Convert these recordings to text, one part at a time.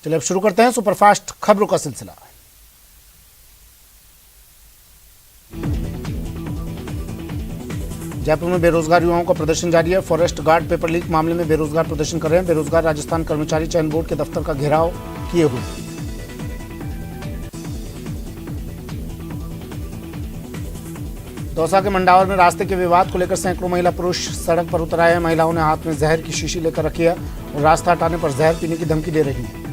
चलिए अब शुरू करते हैं सुपरफास्ट खबरों का सिलसिला। जयपुर में बेरोजगार युवाओं का प्रदर्शन जारी है। फॉरेस्ट गार्ड पेपर लीक मामले में बेरोजगार प्रदर्शन कर रहे हैं। बेरोजगार राजस्थान कर्मचारी चयन बोर्ड के दफ्तर का घेराव किए हुए। दौसा के मंडावर में रास्ते के विवाद को लेकर सैकड़ों महिला पुरुष सड़क पर उतर आए हैं। महिलाओं ने हाथ में जहर की शीशी लेकर रखी है और रास्ता हटाने पर जहर पीने की धमकी दे रही है।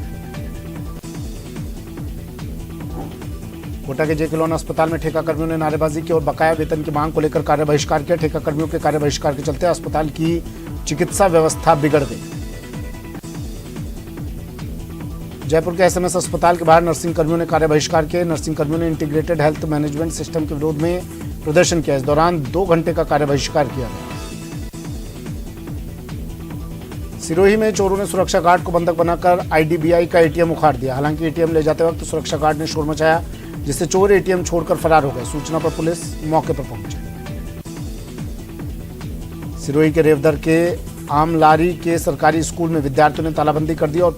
कोटा के जेके लोन अस्पताल में ठेका कर्मियों ने नारेबाजी की और बकाया वेतन की मांग को लेकर कार्य बहिष्कार किया। ठेका कर्मियों के कार्य बहिष्कार के चलते अस्पताल की चिकित्सा व्यवस्था बिगड़ गई। जयपुर के एसएमएस अस्पताल के बाहर नर्सिंग कर्मियों ने कार्य बहिष्कार किया। नर्सिंग कर्मियों ने इंटीग्रेटेड हेल्थ मैनेजमेंट सिस्टम के विरोध में प्रदर्शन किया। इस दौरान 2 घंटे का कार्य बहिष्कार किया गया। सिरोही में चोरों ने सुरक्षा गार्ड को बंधक बनाकर आईडीबीआई का एटीएम उखाड़ दिया। हालांकि एटीएम ले जाते वक्त सुरक्षा गार्ड ने शोर मचाया, जिससे चोर एटीएम छोड़कर फरार हो गए। सूचना पर पुलिस मौके पर पहुंची। सिरोही के रेवदर के आमलारी के सरकारी स्कूल में विद्यार्थियों ने तालाबंदी कर दी और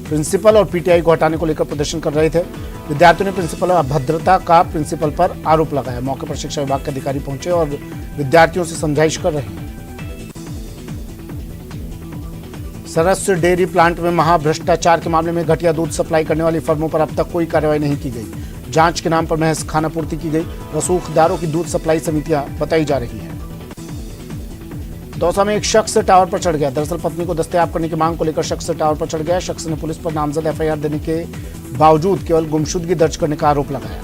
प्रिंसिपल और पीटीआई को हटाने को लेकर प्रदर्शन कर रहे थे। विद्यार्थियों ने प्रिंसिपल अभद्रता का प्रिंसिपल पर आरोप लगाया। मौके पर शिक्षा विभाग के अधिकारी पहुंचे और विद्यार्थियों से समझाइश कर रहे हैं। सरस डेयरी प्लांट में महाभ्रष्टाचार के मामले में घटिया दूध सप्लाई करने वाली फर्मों पर अब तक कोई कार्रवाई नहीं की गई। जांच के नाम पर महज खानापूर्ति की गई। रसूखदारों की दूध सप्लाई समितियां बताई जा रही हैं। दौसा में एक शख्स टावर पर चढ़ गया। दरअसल पत्नी को दस्तयाब करने की मांग को लेकर शख्स टावर पर चढ़ गया। शख्स ने पुलिस पर नामजद एफआईआर देने के बावजूद केवल गुमशुदगी दर्ज करने का आरोप लगाया।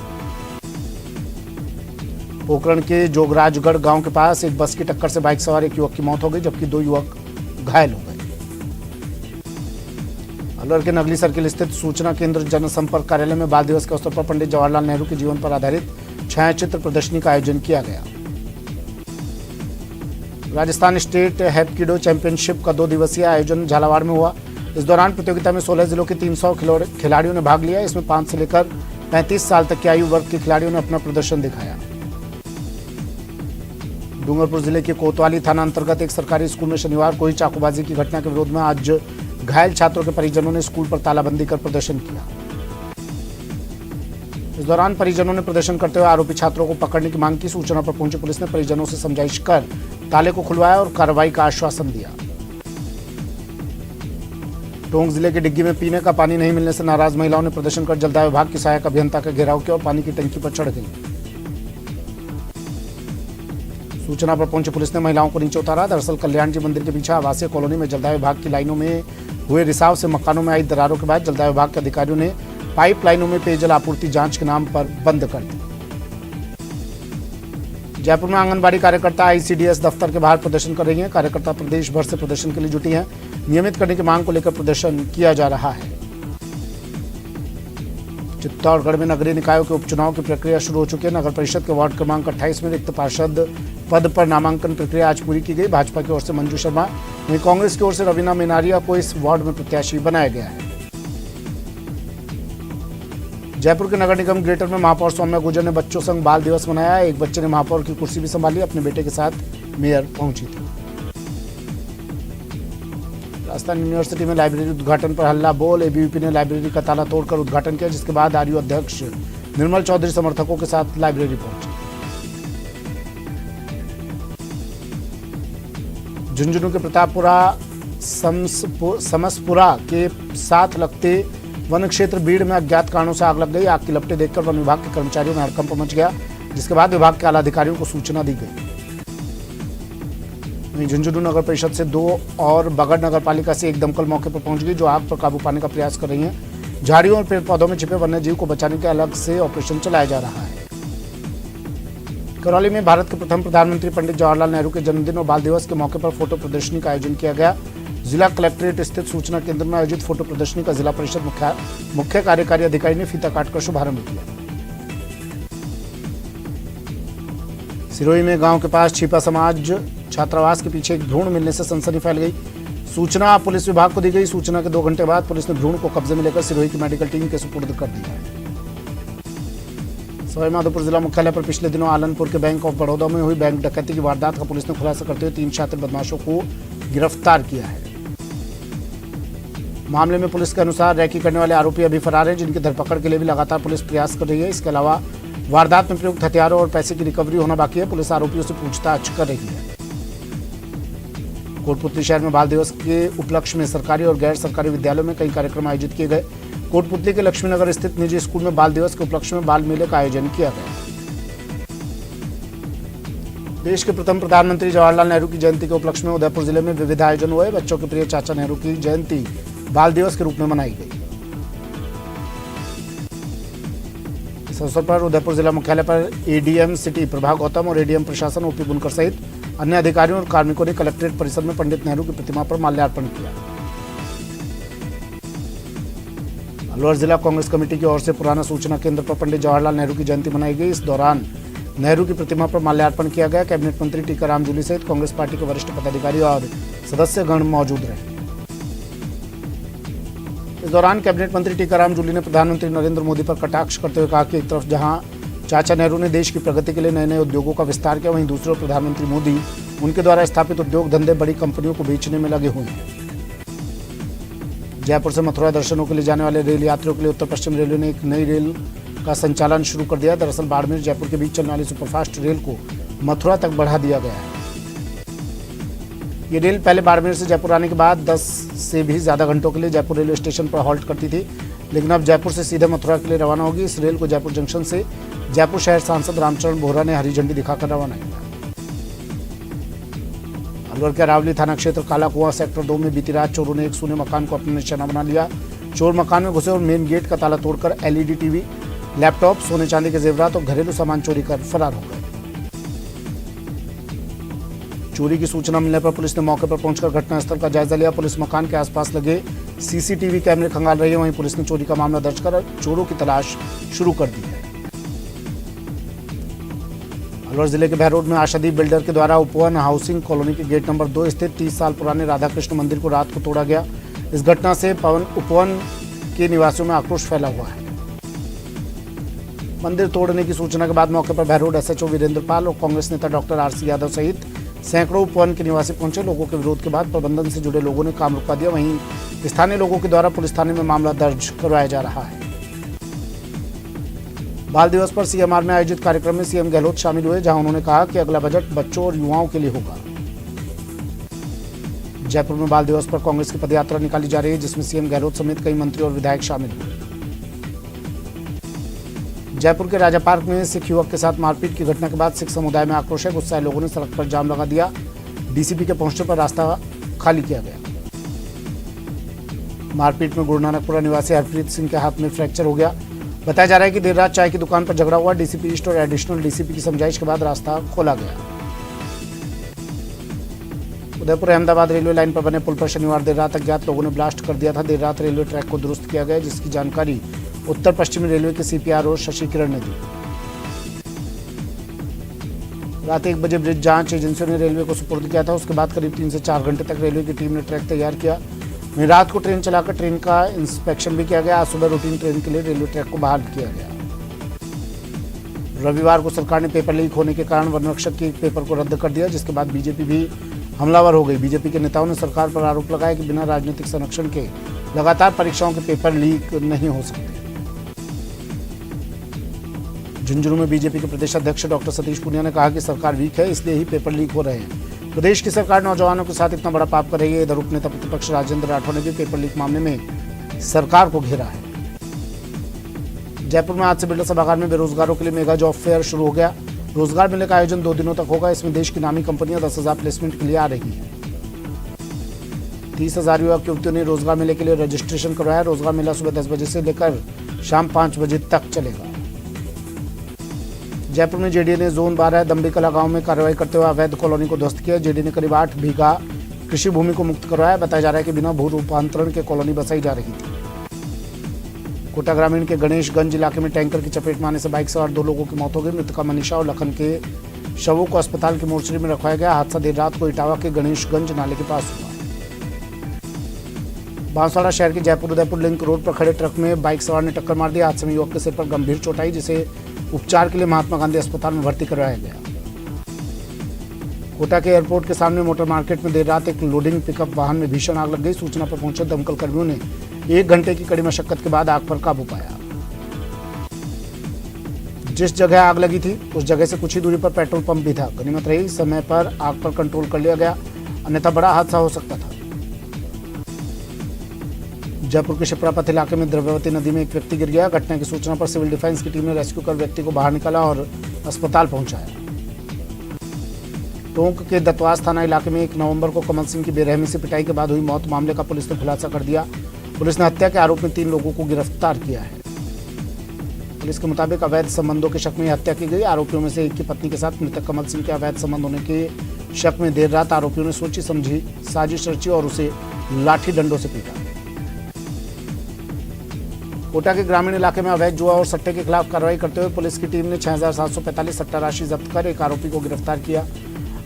पोखरण के जोगराजगढ़ गांव के पास एक बस की टक्कर से बाइक सवार एक युवक की मौत हो गई, जबकि 2 युवक घायल हो गए। अलवर के नगली सर्किल स्थित सूचना केंद्र जनसंपर्क कार्यालय में बाल दिवस के अवसर पर पंडित जवाहरलाल नेहरू के जीवन पर आधारित छायाचित्र प्रदर्शनी का आयोजन किया गया। राजस्थान स्टेट हैप्किडो चैंपियनशिप का 2 दिवसीय आयोजन झालावाड़ में हुआ। इस दौरान प्रतियोगिता में 16 जिलों के 300 खिलाड़ियों ने भाग लिया। इसमें 5 से लेकर 35 साल तक की आयु वर्ग के खिलाड़ियों ने अपना प्रदर्शन दिखाया। डूंगरपुर जिले के कोतवाली थाना अंतर्गत एक सरकारी स्कूल में शनिवार को ही चाकूबाजी की घटना के विरोध में आज घायल छात्रों के परिजनों ने स्कूल पर तालाबंदी कर प्रदर्शन किया। इस दौरान परिजनों ने प्रदर्शन करते हुए आरोपी छात्रों को पकड़ने की मांग की। सूचना पर पहुंची पुलिस ने परिजनों से समझाइश कर ताले को खुलवाया और कार्रवाई का आश्वासन दिया। टोंक जिले के डिग्गी में पीने का पानी नहीं मिलने से नाराज महिलाओं ने प्रदर्शन कर जलदाय विभाग की सहायक अभियंता का घेराव किया और पानी की टंकी पर चढ़ गई। सूचना पर पहुंची पुलिस ने महिलाओं को नीचे उतारा। दरअसल कल्याण जी मंदिर के पीछे आवासीय कॉलोनी में जलदाय विभाग की लाइनों में हुए रिसाव से मकानों में आई दरारों के बाद जलदाय विभाग के अधिकारियों ने पाइप लाइनों में पेयजल आपूर्ति जांच के नाम पर बंद कर दी। जयपुर में आंगनबाड़ी कार्यकर्ता आईसीडीएस दफ्तर के बाहर प्रदर्शन कर रही हैं। कार्यकर्ता प्रदेश भर से प्रदर्शन के लिए जुटी हैं। नियमित करने की मांग को लेकर प्रदर्शन किया जा रहा है। चित्तौड़गढ़ में नगरीय निकायों के उपचुनाव की प्रक्रिया शुरू हो चुकी है। नगर परिषद के वार्ड क्रमांक 28 में रिक्त पार्षद पद पर नामांकन प्रक्रिया आज पूरी की गई। भाजपा की ओर से मंजू शर्मा, वहीं कांग्रेस की ओर से रवीना मेनारिया को इस वार्ड में प्रत्याशी बनाया गया है। जयपुर के नगर निगम ग्रेटर में महापौर सौम्या गुर्जर ने बच्चों संग बाल दिवस मनाया। एक बच्चे ने महापौर की कुर्सी भी संभाली। अपने बेटे के साथ मेयर पहुंची थी। राजस्थान यूनिवर्सिटी में लाइब्रेरी उद्घाटन पर हल्ला बोल। एबीवीपी ने लाइब्रेरी का ताला तोड़कर उद्घाटन किया, जिसके बाद आरयू अध्यक्ष निर्मल चौधरी समर्थकों के साथ लाइब्रेरी पहुंचे। झुंझुनू के प्रतापपुरा समसपुरा के साथ लगते वन क्षेत्र बीड़ में अज्ञात कारणों से आग लग गई। आग की लपटें देखकर वन विभाग के कर्मचारियों में हड़कंप मच गया, जिसके बाद विभाग के आला अधिकारियों को सूचना दी गई। वहीं झुंझुनू नगर परिषद से 2 और बगड़ नगर पालिका से एक दमकल मौके पर पहुंच गई, जो आग पर काबू पाने का प्रयास कर रही हैं। झाड़ियों और पेड़ पौधों में छिपे वन्य जीव को बचाने के अलग से ऑपरेशन चलाया जा रहा है। करौली में भारत के प्रथम प्रधानमंत्री पंडित जवाहरलाल नेहरू के जन्मदिन और बाल दिवस के मौके पर फोटो प्रदर्शनी का आयोजन किया गया। जिला कलेक्ट्रेट स्थित सूचना केंद्र में आयोजित फोटो प्रदर्शनी का जिला परिषद मुख्य कार्यकारी अधिकारी ने फीता काटकर शुभारंभ किया। सिरोही में गांव के पास छिपा समाज छात्रावास के पीछे एक भ्रूण मिलने से सनसनी फैल गई। सूचना पुलिस विभाग को दी गई। सूचना के 2 घंटे बाद पुलिस ने भ्रूण को कब्जे में लेकर सिरोही की मेडिकल टीम के सुपुर्द कर दिया। सवाईमाधोपुर जिला मुख्यालय पर पिछले दिनों आलनपुर के बैंक ऑफ बड़ौदा में हुई बैंक डकैती की वारदात का पुलिस ने खुलासा करते हुए 3 छात्र बदमाशों को गिरफ्तार किया है। मामले में पुलिस के अनुसार रैकी करने वाले आरोपी अभी फरार हैं, जिनकी धरपकड़ के लिए भी लगातार पुलिस प्रयास कर रही है। इसके अलावा वारदात में प्रयुक्त हथियारों और पैसे की रिकवरी होना बाकी है। पुलिस आरोपियों से पूछताछ कर रही है। कोटपुतली शहर में बाल दिवस के उपलक्ष्य में सरकारी और गैर सरकारी विद्यालयों में कई कार्यक्रम आयोजित किए गए। कोटपुतली के लक्ष्मीनगर स्थित निजी स्कूल में बाल दिवस के उपलक्ष्य में बाल मेले का आयोजन किया गया। देश के प्रथम प्रधानमंत्री जवाहरलाल नेहरू की जयंती के उपलक्ष्य में उदयपुर जिले में विविध आयोजन हुए। बच्चों के प्रिय चाचा नेहरू की जयंती बाल दिवस के रूप में मनाई गई। इस अवसर पर उदयपुर जिला मुख्यालय पर एडीएम सिटी प्रभा गौतम और एडीएम प्रशासन ओपी बुनकर सहित अन्य अधिकारियों और कार्मिकों ने कलेक्ट्रेट परिसर में पंडित नेहरू की प्रतिमा पर माल्यार्पण किया। अलवर जिला कांग्रेस कमेटी की ओर से पुराना सूचना केंद्र पर पंडित जवाहरलाल नेहरू की जयंती मनाई गई। इस दौरान नेहरू की प्रतिमा पर माल्यार्पण किया गया। कैबिनेट मंत्री टीकाराम जूली सहित कांग्रेस पार्टी के वरिष्ठ पदाधिकारी और सदस्यगण मौजूद रहे। इस दौरान कैबिनेट मंत्री टीकाराम जूली ने प्रधानमंत्री नरेंद्र मोदी पर कटाक्ष करते हुए कहा कि एक तरफ जहां चाचा नेहरू ने देश की प्रगति के लिए नए नए उद्योगों का विस्तार किया, वहीं दूसरी ओर प्रधानमंत्री मोदी उनके द्वारा स्थापित उद्योग धंधे बड़ी कंपनियों को बेचने में लगे हुए हैं। जयपुर से मथुरा दर्शनों के लिए जाने वाले रेल यात्रियों के लिए उत्तर पश्चिम रेलवे ने एक नई रेल का संचालन शुरू कर दिया। दरअसल बाड़मेर जयपुर के बीच चलने वाली सुपरफास्ट रेल को मथुरा तक बढ़ा दिया गया है। ये रेल पहले बाड़मेर से जयपुर आने के बाद 10 से भी ज्यादा घंटों के लिए जयपुर रेलवे स्टेशन पर हॉल्ट करती थी, लेकिन अब जयपुर से सीधे मथुरा के लिए रवाना होगी। इस रेल को जयपुर जंक्शन से जयपुर शहर सांसद रामचरण बोहरा ने हरी झंडी दिखाकर रवाना किया। अलवर के अरावली थाना क्षेत्र काला कुआं सेक्टर 2 में बीती रात चोरों ने एक सोने मकान को अपना निशाना बना लिया। चोर मकान में घुसे और मेन गेट का ताला तोड़कर एलईडी टीवी, लैपटॉप, सोने चांदी के जेवरात और घरेलू सामान चोरी कर फरार हो गए। चोरी की सूचना मिलने पर पुलिस ने मौके पर पहुंचकर घटनास्थल का जायजा लिया। पुलिस मकान के आसपास लगे सीसीटीवी कैमरे खंगाल रही है। वहीं पुलिस ने चोरी का मामला दर्ज कर चोरों की तलाश शुरू कर दी है। अलवर जिले के बहरोड में आशादीप बिल्डर के द्वारा उपवन हाउसिंग कॉलोनी के गेट नंबर 2 स्थित 30 साल पुराने राधा कृष्ण मंदिर को रात को तोड़ा गया। इस घटना से उपवन के निवासियों में आक्रोश फैला हुआ है। मंदिर तोड़ने की सूचना के बाद मौके पर बहरोड एसएचओ वीरेंद्र पाल और कांग्रेस नेता डॉक्टर आरसी यादव सहित सैकड़ों उपवन के निवासी पहुंचे। लोगों के विरोध के बाद प्रबंधन से जुड़े लोगों ने काम रुकवा दिया। वहीं स्थानीय लोगों के द्वारा पुलिस थाने में मामला दर्ज करवाया जा रहा है। बाल दिवस पर सीएमआर में आयोजित कार्यक्रम में सीएम गहलोत शामिल हुए, जहां उन्होंने कहा कि अगला बजट बच्चों और युवाओं के लिए होगा। जयपुर में बाल दिवस पर कांग्रेस की पदयात्रा निकाली जा रही है, जिसमें सीएम गहलोत समेत कई मंत्री और विधायक शामिल हुए। जयपुर के राजा पार्क में सिख युवक के साथ मारपीट की घटना के बाद सिख समुदाय में आक्रोश है। गुस्साए लोगों ने सड़क पर जाम लगा दिया। डीसीपी के पहुंचने पर रास्ता खाली किया गया। मारपीट में गुरुनानकपुरा निवासी हरप्रीत सिंह के हाथ में फ्रैक्चर हो गया। बताया जा रहा है कि देर रात चाय की दुकान पर झगड़ा हुआ। डीसीपी ईस्ट और एडिशनल डीसीपी की समझाइश के बाद रास्ता खोला गया। उदयपुर अहमदाबाद रेलवे लाइन पर बने पुल पर शनिवार देर रात अज्ञात लोगों ने ब्लास्ट कर दिया था। देर रात रेलवे ट्रैक को दुरुस्त किया गया, जिसकी जानकारी उत्तर पश्चिमी रेलवे के सीपीआरओ शशि किरण ने दी। रात 1 बजे ब्रिज जांच एजेंसियों ने रेलवे को सुपुर्द किया था। उसके बाद करीब 3 से 4 घंटे तक रेलवे की टीम ने ट्रैक तैयार किया। वहीं रात को ट्रेन चलाकर ट्रेन का इंस्पेक्शन भी किया गया। आज सुबह रूटीन ट्रेन के लिए रेलवे ट्रैक को बहाल किया गया। रविवार को सरकार ने पेपर लीक होने के कारण वनरक्षक के एक पेपर को रद्द कर दिया, जिसके बाद बीजेपी भी हमलावर हो गई। बीजेपी के नेताओं ने सरकार पर आरोप लगाया कि बिना राजनीतिक संरक्षण के लगातार परीक्षाओं के पेपर लीक नहीं हो सकते। झुंझुनू में बीजेपी के प्रदेश अध्यक्ष डॉक्टर सतीश पूनिया ने कहा कि सरकार वीक है, इसलिए ही पेपर लीक हो रहे हैं। प्रदेश की सरकार नौजवानों के साथ इतना बड़ा पाप कर रही है। इधर उपनेता प्रतिपक्ष राजेंद्र राठौर ने भी पेपर लीक मामले में सरकार को घेरा है। जयपुर में आज से बिल्डर सभागार में बेरोजगारों के लिए मेगा जॉब फेयर शुरू हो गया। रोजगार मेले का आयोजन 2 दिनों तक होगा। इसमें देश की नामी कंपनियां 10,000 प्लेसमेंट के लिए आ रही हैं। 30,000 युवक युवतियों ने रोजगार मेले के लिए रजिस्ट्रेशन करवाया। रोजगार मेला सुबह 10 बजे से लेकर शाम 5 बजे तक चलेगा। जयपुर में जेडीए ने जोन 12 दम्बिकला गांव में कार्रवाई करते हुए अवैध कॉलोनी को ध्वस्त किया। जेडीए ने करीब 8 बीघा कृषि भूमि को मुक्त करवाया। बताया जा रहा है कि बिना भू रूपांतरण के कॉलोनी बसाई जा रही थी। कोटा ग्रामीण के गणेशगंज इलाके में टैंकर की चपेट में आने से बाइक सवार 2 लोगों की मौत हो गई। मृतका मनीषा और लखन के शवों को अस्पताल की मोर्चरी में रखवाया गया। हादसा देर रात को इटावा के गणेशगंज नाले के पास हुआ। बांसवाड़ा शहर के जयपुर उदयपुर लिंक रोड पर खड़े ट्रक में बाइक सवार ने टक्कर मार दिया। हादसे में युवक के सिर पर गंभीर चोट आई, जिसे उपचार के लिए महात्मा गांधी अस्पताल में भर्ती करवाया गया। कोटा के एयरपोर्ट के सामने मोटर मार्केट में देर रात एक लोडिंग पिकअप वाहन में भीषण आग लग गई। सूचना पर पहुंचे दमकल कर्मियों ने 1 घंटे की कड़ी मशक्कत के बाद आग पर काबू पाया। जिस जगह आग लगी थी उस जगह से कुछ ही दूरी पर पेट्रोल पंप भी था। गनीमत रही समय पर आग पर कंट्रोल कर लिया गया, अन्यथा बड़ा हादसा हो सकता था। जयपुर के शिप्रापथ इलाके में द्रव्यवती नदी में एक व्यक्ति गिर गया। घटना की सूचना पर सिविल डिफेंस की टीम ने रेस्क्यू कर व्यक्ति को बाहर निकाला और अस्पताल पहुंचाया। टोंक के दतवास थाना इलाके में 1 नवंबर को कमल सिंह की बेरहमी से पिटाई के बाद हुई मौत मामले का पुलिस ने खुलासा कर दिया। पुलिस ने हत्या के आरोप में 3 लोगों को गिरफ्तार किया है। पुलिस के मुताबिक अवैध संबंधों के शक में हत्या की गई। आरोपियों में से एक की पत्नी के साथ मृतक कमल सिंह के अवैध संबंध होने के शक में देर रात आरोपियों ने सोची समझी साजिश रची और उसे लाठी डंडों से पीटा। कोटा के ग्रामीण इलाके में अवैध जुआ और सट्टे के खिलाफ कार्रवाई करते हुए पुलिस की टीम ने 6745 सट्टा राशि जब्त कर एक आरोपी को गिरफ्तार किया।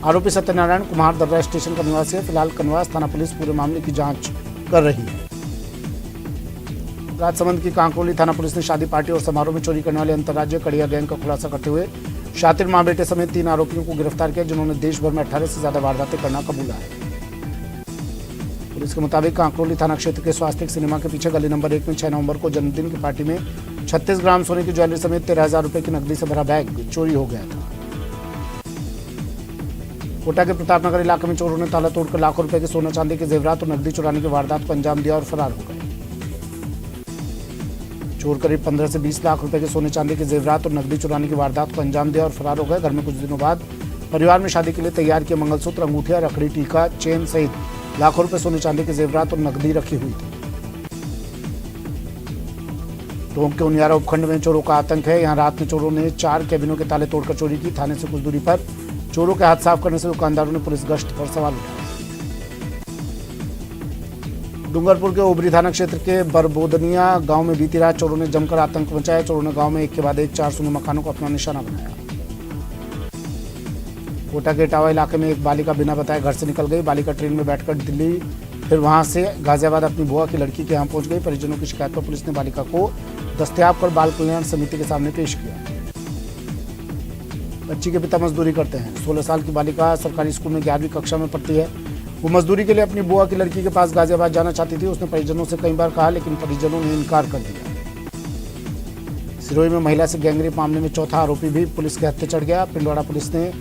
आरोपी सत्यनारायण कुमार दर्रा स्टेशन का निवासी है। फिलहाल कनवास थाना पुलिस पूरे मामले की जांच कर रही है। राजसमंद की कांकरोली थाना पुलिस ने शादी पार्टी और समारोह में चोरी करने वाले अंतर्राज्यीय कड़िया गैंग का खुलासा करते हुए शातिर मां बेटे समेत 3 आरोपियों को गिरफ्तार किया, जिन्होंने देश भर में 18 से ज्यादा वारदातें करना कबूला है। पुलिस के मुताबिक कांकरोली थाना क्षेत्र के स्वास्थ्य सिनेमा के पीछे गली नंबर 1 में 6 नवंबर को जन्मदिन की पार्टी में 36 ग्राम सोने की ज्वेलरी समेत 13,000 रुपए की नकदी से भरा बैग चोरी हो गया था। कोटा के प्रतापनगर इलाके में चोरों ने ताला तोड़कर लाखों रुपए के सोना चांदी के जेवरात और नकदी चुराने की वारदात को अंजाम दिया और फरार हो गए। चोर करीब 15 से 20 लाख रुपए के सोने चांदी के जेवरात और नकदी चुराने की वारदात को अंजाम दिया और फरार हो गए। घर में कुछ दिनों बाद परिवार में शादी के लिए तैयार किए मंगलसूत्र, अंगूठियां, रखड़ी, टीका, चेन सहित लाखों रुपए सोने चांदी के जेवरात और नकदी रखी हुई थी। टोंक के उनियारा उपखंड में चोरों का आतंक है। यहाँ रात में चोरों ने 4 केबिनों के ताले तोड़कर चोरी की। थाने से कुछ दूरी पर चोरों के हाथ साफ करने से दुकानदारों ने पुलिस गश्त पर सवाल उठाया। डूंगरपुर के ओबरी थाना क्षेत्र के बरबोदनिया गांव में बीती रात चोरों ने जमकर आतंक मचाया। चोरों ने गांव में एक के बाद एक 4 सूने मकानों को अपना निशाना बनाया। कोटा के इटावा इलाके में एक बालिका बिना बताए घर से निकल गई। बालिका ट्रेन में बैठकर दिल्ली फिर वहां से गाजियाबाद अपनी बुआ की लड़की के यहाँ पहुंच गई। परिजनों की शिकायत पर पुलिस ने बालिका को दस्तयाब कर बाल कल्याण समिति के सामने पेश किया। बच्ची के पिता मजदूरी करते हैं। 16 साल की बालिका सरकारी स्कूल में 11वीं कक्षा में पढ़ती है। वो मजदूरी के लिए अपनी बुआ की लड़की के पास गाजियाबाद जाना चाहती थी। उसने परिजनों से कई बार कहा, लेकिन परिजनों ने इनकार कर दिया। सिरोही में महिला से गैंगरेप मामले में चौथा आरोपी भी पुलिस के हत्थे चढ़ गया। पिंडवाड़ा पुलिस ने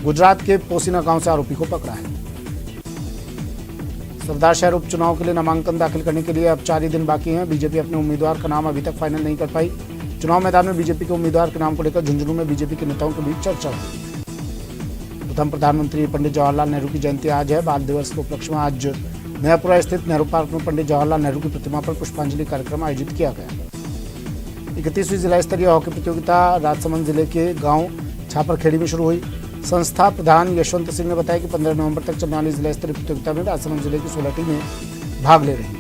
गुजरात के पोसीना गांव से आरोपी को पकड़ा है। सरदार शहर उपचुनाव के लिए नामांकन दाखिल करने के लिए अब 4 ही दिन बाकी हैं। बीजेपी अपने उम्मीदवार का नाम अभी तक फाइनल नहीं कर पाई। चुनाव मैदान में बीजेपी के उम्मीदवार के नाम को लेकर झुंझुनू में बीजेपी के नेताओं के बीच चर्चा हुई। प्रथम प्रधानमंत्री पंडित जवाहरलाल नेहरू की जयंती आज है। बाल दिवस के उपलक्ष्य में आज नयापुरा स्थित नेहरू पार्क में पंडित जवाहरलाल नेहरू की प्रतिमा पर पुष्पांजलि कार्यक्रम आयोजित किया गया। 31वीं जिला स्तरीय हॉकी प्रतियोगिता राजसमंद जिले के गांव छापरखेड़ी में शुरू हुई। संस्था प्रधान यशवंत सिंह ने बताया कि 15 नवंबर तक चलने वाली जिला स्तरीय प्रतियोगिता में राजसमंद जिले की 16 टीमें भाग ले रही हैं।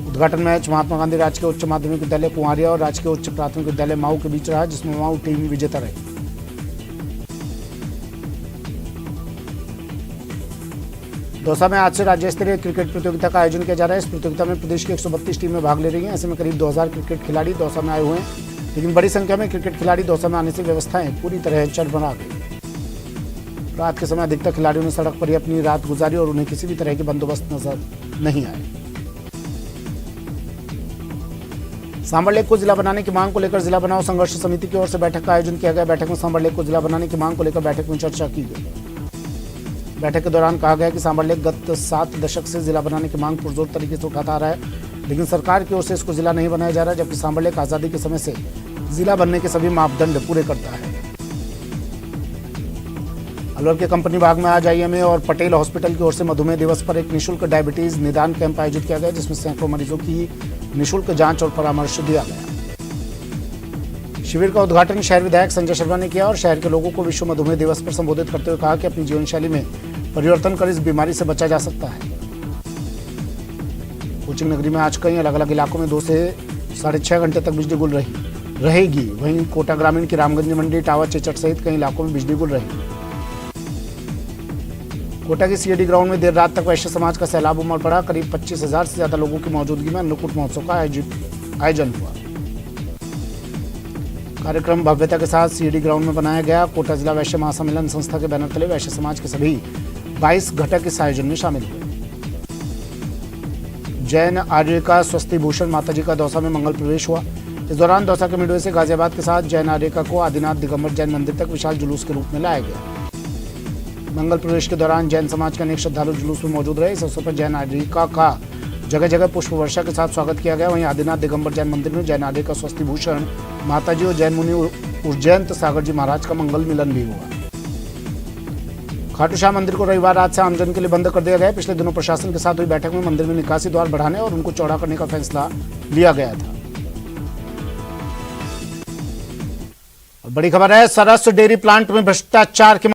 उद्घाटन मैच महात्मा गांधी राजकीय उच्च माध्यमिक विद्यालय कुंवारिया और राजकीय उच्च प्राथमिक विद्यालय माऊ के बीच रहा, जिसमें माऊ टीम विजेता रही। दौसा में आज से राज्य स्तरीय क्रिकेट प्रतियोगिता का आयोजन किया जा रहा है। इस प्रतियोगिता में प्रदेश की 132 टीमें भाग ले रही हैं। ऐसे में करीब 2000 क्रिकेट खिलाड़ी दौसा में आए हुए हैं, लेकिन बड़ी संख्या में क्रिकेट खिलाड़ी दौसा में आने से व्यवस्थाएं पूरी तरह चरमरा गई। रात के समय अधिकतर खिलाड़ियों ने सड़क पर ही अपनी रात गुजारी और उन्हें किसी भी तरह के बंदोबस्त नजर नहीं आए। सांभर लेक को जिला बनाने की मांग को लेकर जिला बनाओ संघर्ष समिति की ओर से बैठक का आयोजन किया गया। बैठक में सांभर लेक को जिला बनाने की मांग को लेकर बैठक में चर्चा की गई। बैठक के दौरान कहा गया कि सांभर लेक गत 7 दशक से जिला बनाने की मांग पुरजोर तरीके से उठाता आ रहा है, लेकिन सरकार की ओर से इसको जिला नहीं बनाया जा रहा, जबकि सांभर लेक आजादी के समय से जिला बनने के सभी मापदंड पूरे करता है। अलवर के कंपनी बाग में आज IMA और पटेल हॉस्पिटल की ओर से मधुमेह दिवस पर एक निःशुल्क डायबिटीज निदान कैंप आयोजित किया गया, जिसमें सैकड़ों मरीजों की निःशुल्क जांच और परामर्श दिया गया। शिविर का उद्घाटन शहर विधायक संजय शर्मा ने किया और शहर के लोगों को विश्व मधुमेह दिवस पर संबोधित करते हुए कहा कि अपनी जीवनशैली में परिवर्तन कर इस बीमारी से बचा जा सकता है। कोचिंग नगरी में आज कई अलग अलग इलाकों में 2 से 6.5 घंटे तक बिजली गुल रहेगी। वहीं कोटा ग्रामीण की रामगंज मंडी, टावा, चेचट सहित कई इलाकों में बिजली गुल रहेगी। कोटा के CAD ग्राउंड में देर रात तक वैश्य समाज का सैलाब उमड़ पड़ा। करीब 25,000 से ज्यादा लोगों की मौजूदगी में अन्नकूट महोत्सव का आयोजन हुआ। कार्यक्रम भव्यता के साथ सीडी ग्राउंड में बनाया गया। कोटा जिला वैश्य महासम्मेलन संस्था के बैनर तले वैश्य समाज के सभी 22 घटक इस आयोजन में शामिल हुए। जैन आर्य का स्वस्ति भूषण माताजी का दौसा में मंगल प्रवेश हुआ। इस दौरान दौसा के मिडवे से गाजियाबाद के साथ जैन आर्यिका को आदिनाथ दिगंबर जैन मंदिर तक विशाल जुलूस के रूप में लाया गया। मंगल प्रवेश के दौरान जैन समाज के अनेक श्रद्धालु जुलूस में मौजूद रहे। इस अवसर पर जैन आर्यिका का जगह जगह पुष्प वर्षा के साथ स्वागत किया गया। वहीं आदिनाथ दिगंबर जैन मंदिर में जैन आर्य का स्वस्ति भूषण माताजी और जैन मुनि उज्जैन सागर जी महाराज का मंगल मिलन भी हुआ। खाटू श्याम मंदिर को रविवार रात से आमजन के लिए बंद कर दिया गया। पिछले दिनों प्रशासन के साथ हुई बैठक में मंदिर में निकासी द्वार बढ़ाने और उनको चौड़ा करने का फैसला लिया गया था। बड़ी खबर है, सरस डेयरी प्लांट में भ्रष्टाचार की